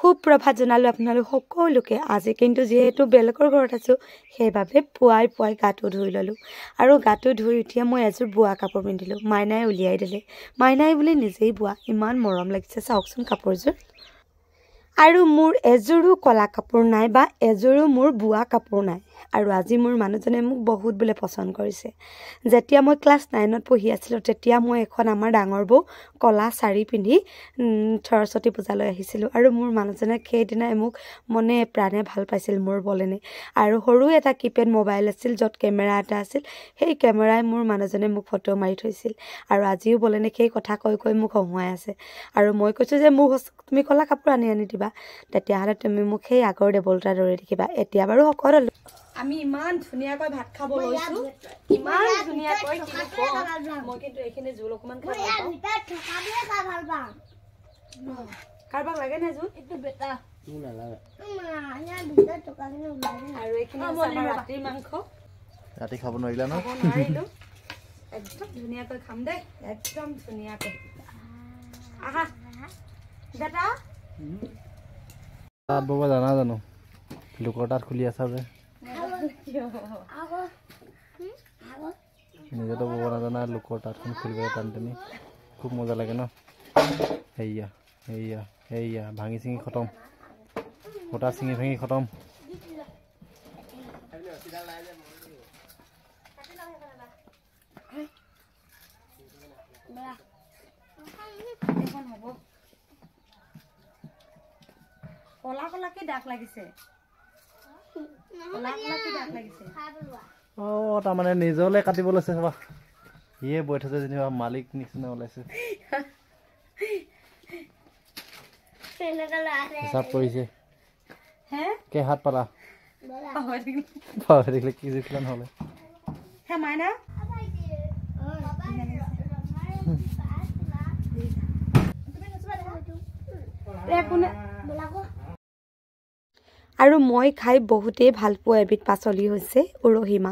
সুপ্ৰভাত জনালো আপোনালোক সকলোকে আজি কিন্তু যেহেতু বেলেগৰ ঘৰত আছো সেইবাবে পুৱাই গাটো ধুই ললো আৰু গাটো ধুই উঠিয়ে মই এযোৰ বোৱা কাপোৰ পিন্ধিলো মাইনাই উলিয়াই দিলে মাইনাই বুলি নিজেই বোৱা ইমান মৰম লাগিছে চাওকচোন কাপোৰযোৰ আৰু মোৰ এযোৰো কলা কাপোৰ নাই বা এযোৰো মোৰ বোৱা কাপোৰ নাই আৰু আজি মোৰ মানুহজনে মোক বহুত বলে পছন্দ কৰিছে যেতিয়া মই ক্লাছ 9ত পঢ়ি আছিলো তেতিয়া মই এখন আমাৰ ডাঙৰ বৌ কলা শাড়ী পিন্ধি সৰস্বতী পূজালৈ আহিছিলো আৰু মোৰ মানুহজনে সেইদিনাই মোক মনে প্ৰাণে ভাল পাইছিল মোৰ বলেনে আৰু সৰু এটা কিপেড মোবাইল আছিল যত কেমেৰা এটা আছিল সেই কেমেৰাই মোৰ মানুহজনে মোক ফটো মাৰি থৈছিল আৰু আজিও বলেনে সেই কথা কৈ মোক হহুৱাই আছে আৰু মই কৈছো যে মোক তুমি কলা কাপোৰ আনি দিবা তেতিয়া হলে তুমি মোক সেই আগৰ দেবলটা দৰে দেখিবা এতিয়া বাৰু সকলো আমি ইমান ধুনিয়াকৈ ভাত খাব লৈছো ইমান ধুনিয়াকৈ কিন্তু মই কিন্তু এখিনি জোল অকমান খাব পাওঁ ভিতৰত ঠকাবলে কা ভাল পাওঁ কাৰবাক লাগে না জোল একটু বেটা না লাগে না ভিতৰত ঠকাবলে লাগে আৰু এখিনি আমাৰ ৰাতিৰ মাংস ৰাতি খাব নোৱাৰিলা ন নোৱাৰিলো একদম ধুনিয়াকৈ খাম দে একদম ধুনিয়াকৈ আহা বেটা তাত বাবা জানো লোকৰ তাত খুলি আছা যে নিজে তো বাবা নাজানা লোকৰ তাতখন খুলিবলৈ টানি খুব মজা লাগে ন হেয়া ভাঙি চিঙি খতম গোটা চিঙি ভাঙি খতম কলা কি দাগ লাগিছে তাৰমানে নিজলে কাটিব লৈছে চাবা ইয়ে বৈ থৈছে যেনিবা মালিক নিচিনা ওলাইছে হিচাপ কৰিছে কে হাত পালা দেখিলে কি দেখিলা নহলে মাইনা আৰু মই খাই বহুতেই ভাল পোৱা এবিধ পাচলি হৈছে উৰহিমা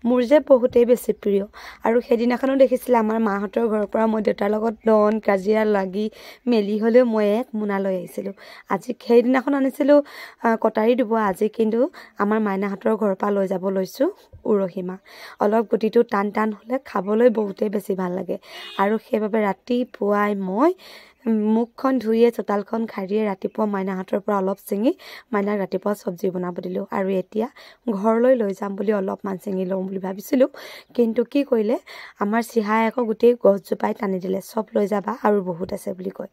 মোৰ যে বহুতেই বেছি প্ৰিয় আৰু সেইদিনাখনো দেখিছিল আমাৰ মাহঁতৰ ঘৰৰ পৰা মই দেউতাৰ লগত দন কাজিয়া লাগি মেলি হলেও মই এক মুনা লৈ আহিছিলো আজি সেইদিনাখন আনিছিলো কটাৰী দিব আজি কিন্তু আমাৰ মাইনাহঁতৰ ঘৰৰ পৰা লৈ যাব লৈছো উৰহিমা অলপ গুটিটো টান হলে খাবলৈ বহুতেই বেছি ভাল লাগে আৰু সেইবাবে ৰাতিপুৱাই মই মুখখন ধুইয়ে চোতালখন খাৰিয়ে ৰাতিপুৱা মাইনাহঁতৰ পৰা অলপ চিঙি মাইনাক ৰাতিপুৱা সবজি বনাব দিলো আৰু এতিয়া ঘৰলৈ লৈ যাম বুলি অলপমান চিঙি লওঁ বুলি ভাবিছিলো কিন্তু কি কৰিলে আমাৰ চিহাই আকৌ গোটেই গছজোপাই টানি দিলে সব লৈ যাবা আৰু বহুত আছে বুলি কয়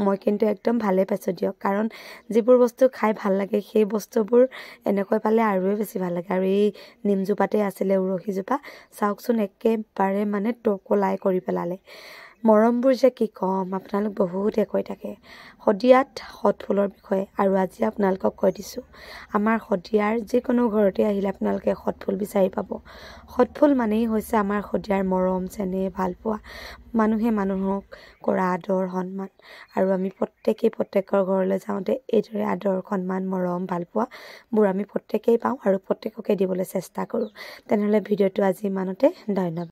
মই কিন্তু একদম ভালে পাইছো দিয়ক কাৰণ যিবোৰ বস্তু খাই ভাল লাগে সেই বস্তুবোৰ এনেকৈ পালে আৰুৱে বেছি ভাল লাগে আৰু এই নিমজোপাতে আছিলে উৰহিজোপা চাওকচোন একেবাৰে মানে টকলাই কৰি পেলালে মৰমবোৰ যে কি কম আপোনালোক বহুতে কৈ থাকে হদিয়াত হতফুলৰ বিষয়ে আৰু আজি আপোনালোকক কৈ দিছো আমাৰ হদিয়াৰ যিকোনো ঘৰতে আহিলে আপোনালোকে হতফুল বিচাৰি পাব হতফুল মানেই হৈছে আমাৰ হদিয়াৰ মৰম চেনেহ ভাল পোৱা মানুহে মানুহক কৰা আদৰ সন্মান আৰু আমি প্ৰত্যেকৰ ঘৰলৈ যাওঁতে এইদৰে আদৰ সন্মান মৰম ভাল পোৱা বোৰ আমি প্ৰত্যেকেই পাওঁ আৰু প্ৰত্যেককে দিবলৈ চেষ্টা কৰো তেনেহলে ভিডিঅ'টো আজি ইমানতে ধন্যবাদ